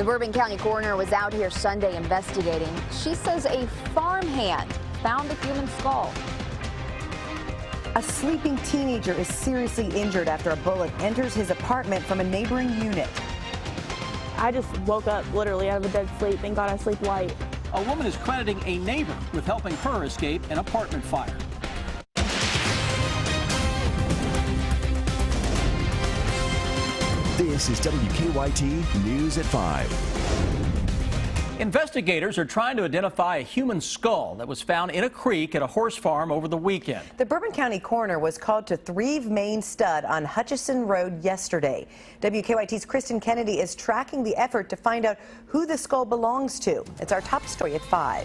The Bourbon County coroner was out here Sunday investigating. She says a farmhand found the human skull. A sleeping teenager is seriously injured after a bullet enters his apartment from a neighboring unit. I just woke up literally out of a dead sleep. Thank God I sleep light. A woman is crediting a neighbor with helping her escape an apartment fire. This is WKYT News at 5. Investigators are trying to identify a human skull that was found in a creek at a horse farm over the weekend. The Bourbon County coroner was called to Threve Main Stud on Hutchison Road yesterday. WKYT's Kristen Kennedy is tracking the effort to find out who the skull belongs to. It's our top story at 5.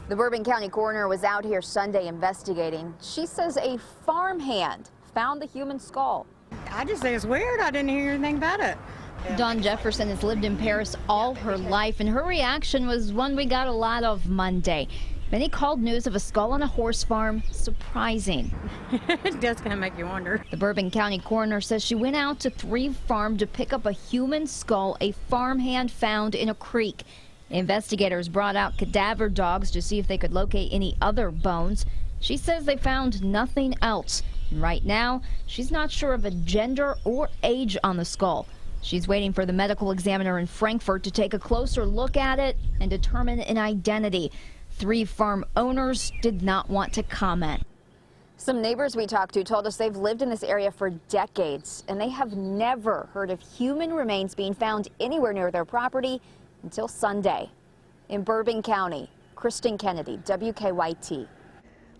The Bourbon County coroner was out here Sunday investigating. She says a farmhand found the human skull. I just think it's weird. I didn't hear anything about it. Dawn Jefferson has lived in Paris all her life, and her reaction was one we got a lot of Monday. Many called news of a skull on a horse farm surprising. It does kind of make you wonder. The Bourbon County coroner says she went out to Threve Farm to pick up a human skull a farmhand found in a creek. Investigators brought out cadaver dogs to see if they could locate any other bones. She says they found nothing else. And right now, she's not sure of a gender or age on the skull. She's waiting for the medical examiner in Frankfort to take a closer look at it and determine an identity. Three farm owners did not want to comment. Some neighbors we talked to told us they've lived in this area for decades, and they have never heard of human remains being found anywhere near their property until Sunday. In Bourbon County, Kristen Kennedy, WKYT.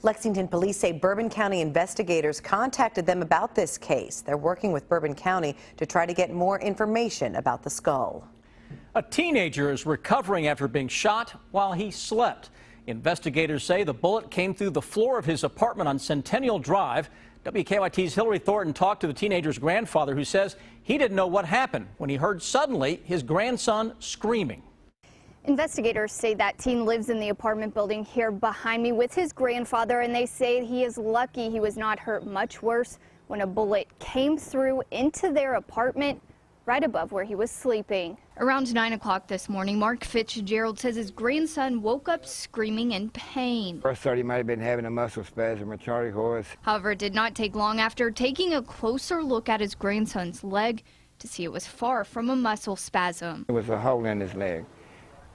Lexington police say Bourbon County investigators contacted them about this case. They're working with Bourbon County to try to get more information about the skull. A teenager is recovering after being shot while he slept. Investigators say the bullet came through the floor of his apartment on Centennial Drive. WKYT's Hillary Thornton talked to the teenager's grandfather, who says he didn't know what happened when he heard suddenly his grandson screaming. Investigators say that teen lives in the apartment building here behind me with his grandfather, and they say he is lucky he was not hurt much worse when a bullet came through into their apartment right above where he was sleeping. Around 9 o'clock this morning, Mark Fitzgerald says his grandson woke up screaming in pain. First thought he might have been having a muscle spasm or Charlie horse. However, it did not take long after taking a closer look at his grandson's leg to see it was far from a muscle spasm. There was a hole in his leg.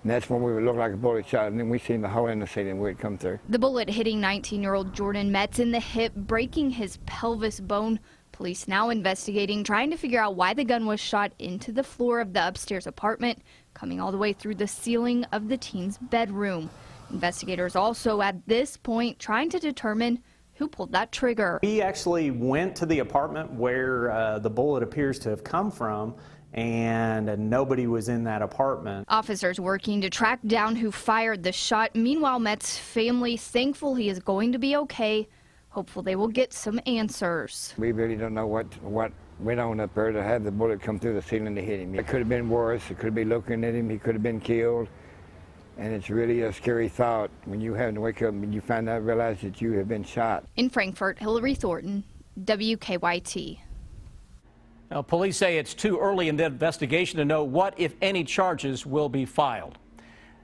And that's when we would look like a bullet shot, and then we seen the hole in the ceiling where it come through. The bullet hitting 19-year-old Jordan Metz in the hip, breaking his pelvis bone. Police now investigating, trying to figure out why the gun was shot into the floor of the upstairs apartment, coming all the way through the ceiling of the teen's bedroom. Investigators also at this point trying to determine who pulled that trigger. We actually went to the apartment where the bullet appears to have come from, and nobody was in that apartment. Officers working to track down who fired the shot. Meanwhile, Metz's family thankful he is going to be okay. Hopeful they will get some answers. We really don't know what went on up there to have the bullet come through the ceiling to hit him. It could have been worse. It could have been looking at him. He could have been killed. And it's really a scary thought when you have to wake up and you find out, realize that you have been shot. In Frankfort, Hillary Thornton, WKYT. Now, police say it's too early in the investigation to know what, if any, charges will be filed.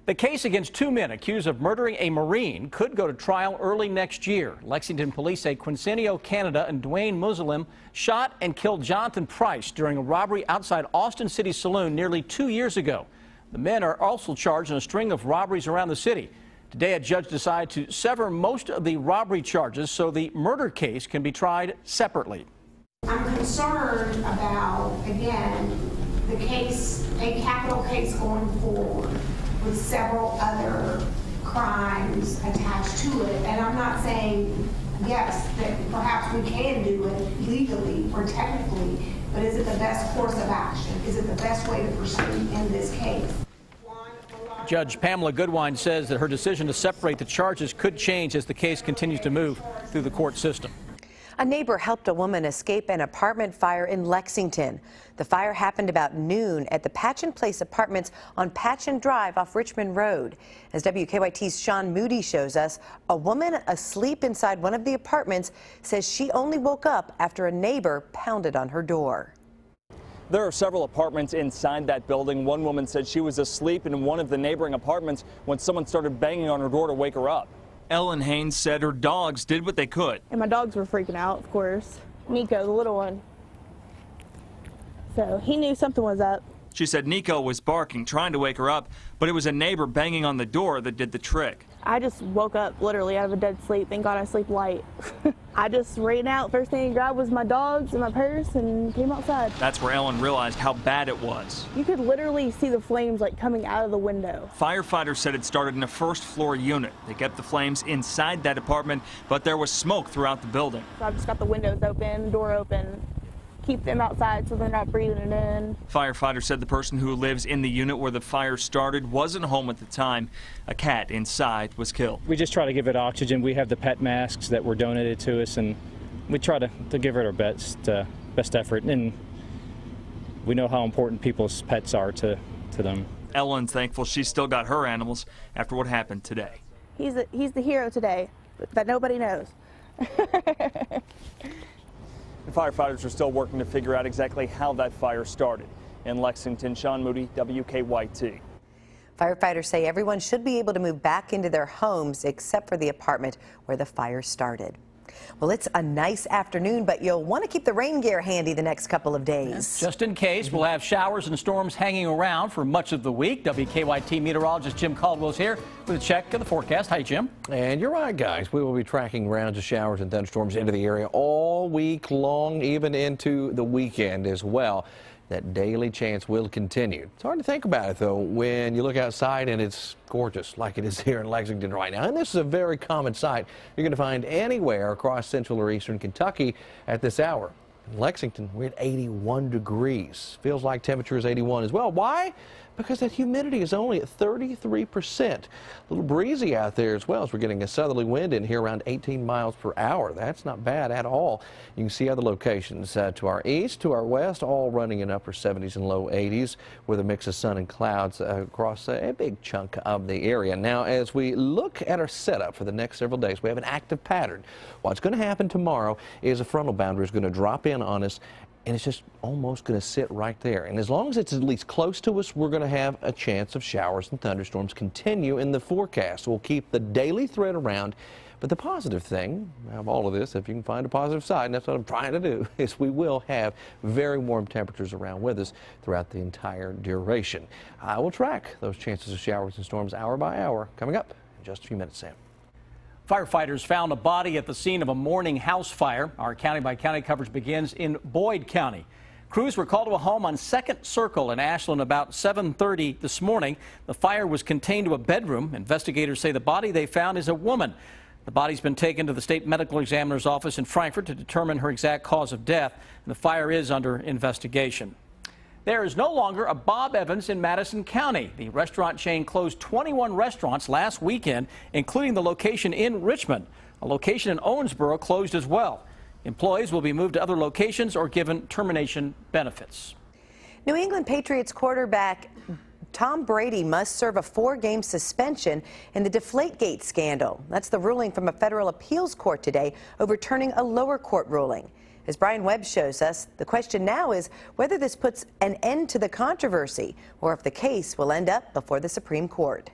The case against two men accused of murdering a Marine could go to trial early next year. Lexington police say Quincenio Canada and Dwayne Muslim shot and killed Jonathan Price during a robbery outside Austin City Saloon nearly 2 years ago. The men are also charged in a string of robberies around the city. Today, a judge decided to sever most of the robbery charges so the murder case can be tried separately. I'm concerned about, again, the case, a capital case going forward with several other crimes attached to it. And I'm not saying, yes, that perhaps we can do it legally or technically, but is it the best course of action? Is it the best way to proceed in this case? Judge Pamela Goodwine says that her decision to separate the charges could change as the case continues to move through the court system. A neighbor helped a woman escape an apartment fire in Lexington. The fire happened about noon at the Patchen Place Apartments on Patchen Drive off Richmond Road. As WKYT's Sean Moody shows us, a woman asleep inside one of the apartments says she only woke up after a neighbor pounded on her door. There are several apartments inside that building. One woman said she was asleep in one of the neighboring apartments when someone started banging on her door to wake her up. Ellen Haynes said her dogs did what they could. And my dogs were freaking out, of course. Nico, the little one. So he knew something was up. She said Nico was barking, trying to wake her up, but it was a neighbor banging on the door that did the trick. I just woke up literally out of a dead sleep. Thank God I sleep light. I just ran out. First thing I grabbed was my dogs and my purse and came outside. That's where Ellen realized how bad it was. You could literally see the flames like coming out of the window. Firefighters said it started in a first-floor unit. They kept the flames inside that apartment, but there was smoke throughout the building. So I've just got the windows open, door open. Keep them outside so they're not breathing it in. Firefighters said the person who lives in the unit where the fire started wasn't home at the time. A cat inside was killed. We just try to give it oxygen. We have the pet masks that were donated to us, and we try to give it our best effort. And we know how important people's pets are to them. Ellen's thankful she still got her animals after what happened today. He's the hero today that nobody knows. The firefighters are still working to figure out exactly how that fire started. In Lexington, Sean Moody, WKYT. Firefighters say everyone should be able to move back into their homes except for the apartment where the fire started. Well, it's a nice afternoon, but you'll want to keep the rain gear handy the next couple of days. Just in case, we'll have showers and storms hanging around for much of the week. WKYT meteorologist Jim Caldwell's here with a check of the forecast. Hi, Jim. And you're right, guys. We will be tracking rounds of showers and thunderstorms into the area all week long, even into the weekend as well. That daily chance will continue. It's hard to think about it, though, when you look outside and it's gorgeous like it is here in Lexington right now. And this is a very common sight you're going to find anywhere across central or eastern Kentucky at this hour. In Lexington, we're at 81 degrees. Feels like temperature is 81 as well. Why? Because that humidity is only at 33%. A little breezy out there as well as we're getting a southerly wind in here around 18 miles per hour. That's not bad at all. You can see other locations to our east, to our west, all running in upper 70s and low 80s with a mix of sun and clouds across a big chunk of the area. Now, as we look at our setup for the next several days, we have an active pattern. What's going to happen tomorrow is a frontal boundary is going to drop in on us, and it's just almost going to sit right there. And as long as it's at least close to us, we're going to have a chance of showers and thunderstorms continue in the forecast. We'll keep the daily threat around. But the positive thing of all of this, if you can find a positive side, and that's what I'm trying to do, is we will have very warm temperatures around with us throughout the entire duration. I will track those chances of showers and storms hour by hour coming up in just a few minutes, Sam. Firefighters found a body at the scene of a morning house fire. Our county-by-county coverage begins in Boyd County. Crews were called to a home on 2nd Circle in Ashland about 7:30 this morning. The fire was contained to a bedroom. Investigators say the body they found is a woman. The body's been taken to the state medical examiner's office in Frankfort to determine her exact cause of death. And the fire is under investigation. There is no longer a Bob Evans in Madison County. The restaurant chain closed 21 restaurants last weekend, including the location in Richmond. A location in Owensboro closed as well. Employees will be moved to other locations or given termination benefits. New England Patriots quarterback Tom Brady must serve a 4-game suspension in the Deflategate scandal. That's the ruling from a federal appeals court today, overturning a lower court ruling. As Brian Webb shows us, the question now is whether this puts an end to the controversy or if the case will end up before the Supreme Court.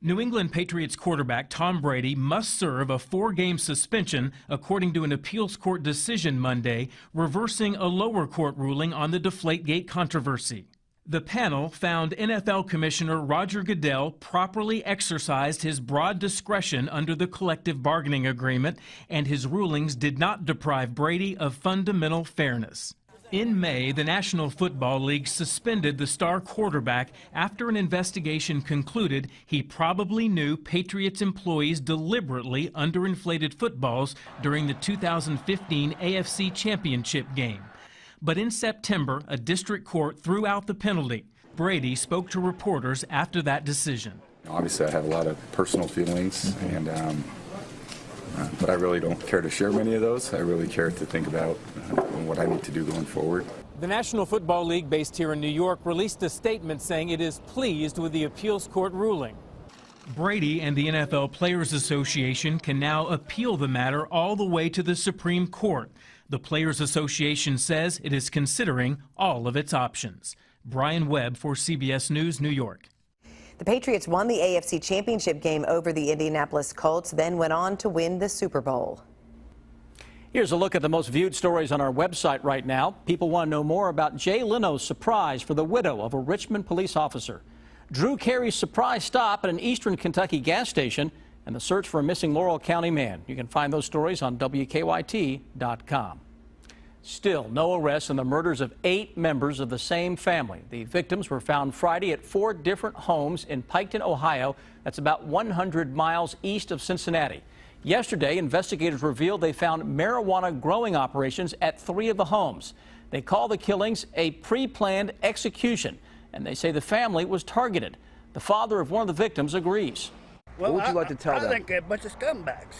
New England Patriots quarterback Tom Brady must serve a 4-game suspension, according to an appeals court decision Monday, reversing a lower court ruling on the Deflategate controversy. The panel found NFL Commissioner Roger Goodell properly exercised his broad discretion under the collective bargaining agreement, and his rulings did not deprive Brady of fundamental fairness. In May, the National Football League suspended the star quarterback after an investigation concluded he probably knew Patriots employees deliberately underinflated footballs during the 2015 AFC Championship game. But in September, a district court threw out the penalty. Brady spoke to reporters after that decision. Obviously, I have a lot of personal feelings, and but I really don't care to share many of those. I really care to think about what I need to do going forward. The National Football League, based here in New York, released a statement saying it is pleased with the appeals court ruling. Brady and the NFL Players Association can now appeal the matter all the way to the Supreme Court. The Players Association says it is considering all of its options. Brian Webb for CBS News, New York. The Patriots won the AFC Championship game over the Indianapolis Colts, then went on to win the Super Bowl. Here's a look at the most viewed stories on our website right now. People want to know more about Jay Leno's surprise for the widow of a Richmond police officer. Drew Carey's surprise stop at an eastern Kentucky gas station and the search for a missing Laurel County man. You can find those stories on WKYT.com. Still, no arrests in the murders of 8 members of the same family. The victims were found Friday at 4 different homes in Piketon, Ohio. That's about 100 miles east of Cincinnati. Yesterday, investigators revealed they found marijuana growing operations at 3 of the homes. They call the killings a pre-planned execution, and they say the family was targeted. The father of one of the victims agrees. Well, what would you like to tell them? I think they're a bunch of scumbags.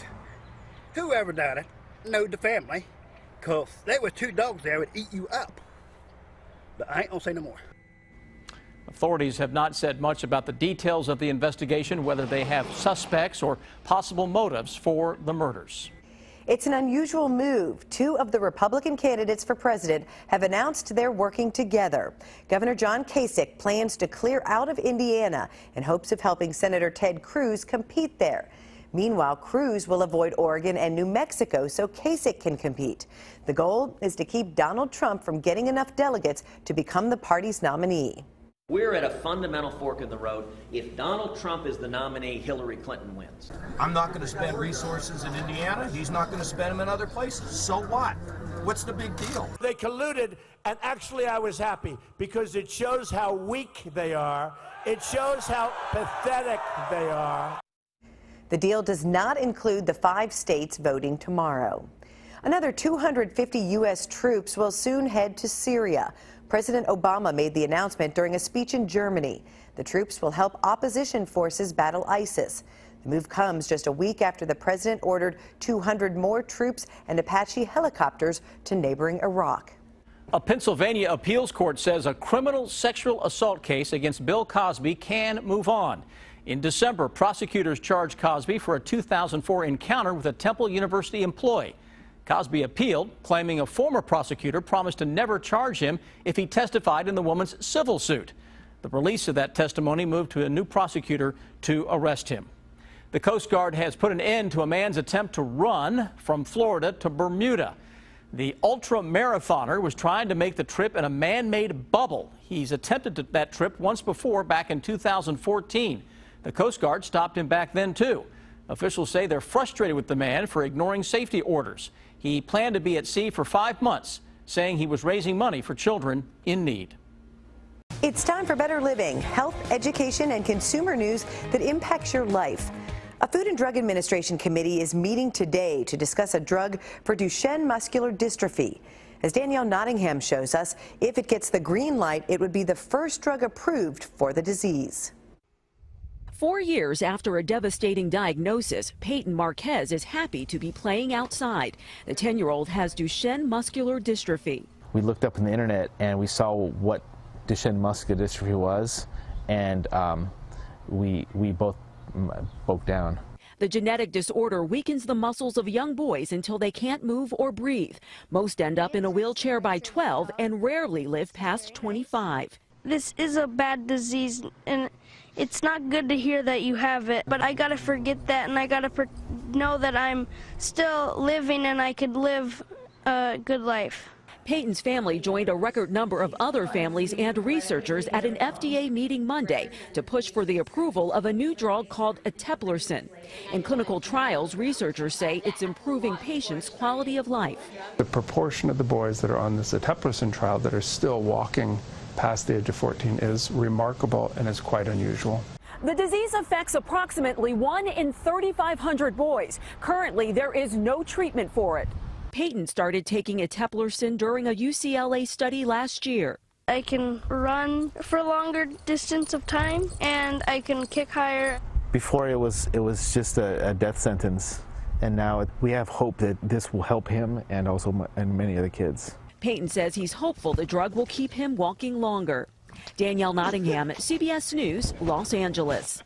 Whoever done it knowed the family, because there were 2 dogs there that would eat you up. But I ain't gonna say no more. Authorities have not said much about the details of the investigation, whether they have suspects or possible motives for the murders. It's an unusual move. 2 of the Republican candidates for president have announced they're working together. Governor John Kasich plans to clear out of Indiana in hopes of helping Senator Ted Cruz compete there. Meanwhile, Cruz will avoid Oregon and New Mexico so Kasich can compete. The goal is to keep Donald Trump from getting enough delegates to become the party's nominee. We're at a fundamental fork in the road. If Donald Trump is the nominee, Hillary Clinton wins. I'm not going to spend resources in Indiana. He's not going to spend them in other places. So what? What's the big deal? They colluded, and actually I was happy because it shows how weak they are. It shows how pathetic they are. The deal does not include the 5 states voting tomorrow. Another 250 U.S. troops will soon head to Syria. President Obama made the announcement during a speech in Germany. The troops will help opposition forces battle ISIS. The move comes just a week after the president ordered 200 more troops and Apache helicopters to neighboring Iraq. A Pennsylvania appeals court says a criminal sexual assault case against Bill Cosby can move on. In December, prosecutors charged Cosby for a 2004 encounter with a Temple University employee. Cosby appealed, claiming a former prosecutor promised to never charge him if he testified in the woman's civil suit. The release of that testimony moved to a new prosecutor to arrest him. The Coast Guard has put an end to a man's attempt to run from Florida to Bermuda. The ultramarathoner was trying to make the trip in a man-made bubble. He's attempted that trip once before, back in 2014. The Coast Guard stopped him back then, too. Officials say they're frustrated with the man for ignoring safety orders. He planned to be at sea for 5 months, saying he was raising money for children in need. It's time for Better Living, health, education, and consumer news that impacts your life. A Food and Drug Administration committee is meeting today to discuss a drug for Duchenne muscular dystrophy. As Danielle Nottingham shows us, if it gets the green light, it would be the first drug approved for the disease. 4 years after a devastating diagnosis, Peyton Marquez is happy to be playing outside. The 10-year-old has Duchenne muscular dystrophy. We looked up on the internet and we saw what Duchenne muscular dystrophy was, and we both broke down. The genetic disorder weakens the muscles of young boys until they can't move or breathe. Most end up in a wheelchair by 12 and rarely live past 25. This is a bad disease, and it's not good to hear that you have it, but I gotta forget that, and I gotta know that I'm still living and I could live a good life. Peyton's family joined a record number of other families and researchers at an FDA meeting Monday to push for the approval of a new drug called eteplirsen. In clinical trials, researchers say it's improving patients' quality of life. The proportion of the boys that are on this eteplirsen trial that are still walking past the age of 14 is remarkable and is quite unusual. The disease affects approximately 1 in 3,500 boys. Currently, there is no treatment for it. Peyton started taking eteplirsen during a UCLA study last year. I can run for a longer distance of time, and I can kick higher. Before it was just a death sentence, and now we have hope that this will help him and also many other kids. Peyton says he's hopeful the drug will keep him walking longer. Danielle Nottingham, CBS News, Los Angeles.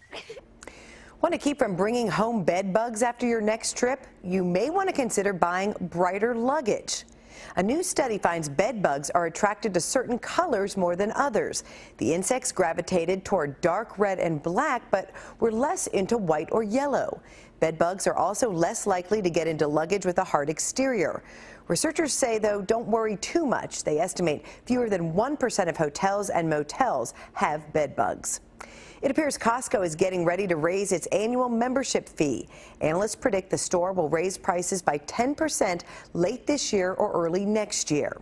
Want to keep from bringing home bed bugs after your next trip? You may want to consider buying brighter luggage. A new study finds bed bugs are attracted to certain colors more than others. The insects gravitated toward dark red and black, but were less into white or yellow. Bed bugs are also less likely to get into luggage with a hard exterior. Researchers say, though, don't worry too much. They estimate fewer than 1% of hotels and motels have bed bugs. It appears Costco is getting ready to raise its annual membership fee. Analysts predict the store will raise prices by 10% late this year or early next year.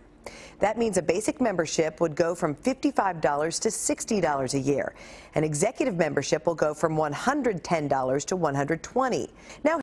That means a basic membership would go from $55 to $60 a year. An executive membership will go from $110 to $120. Now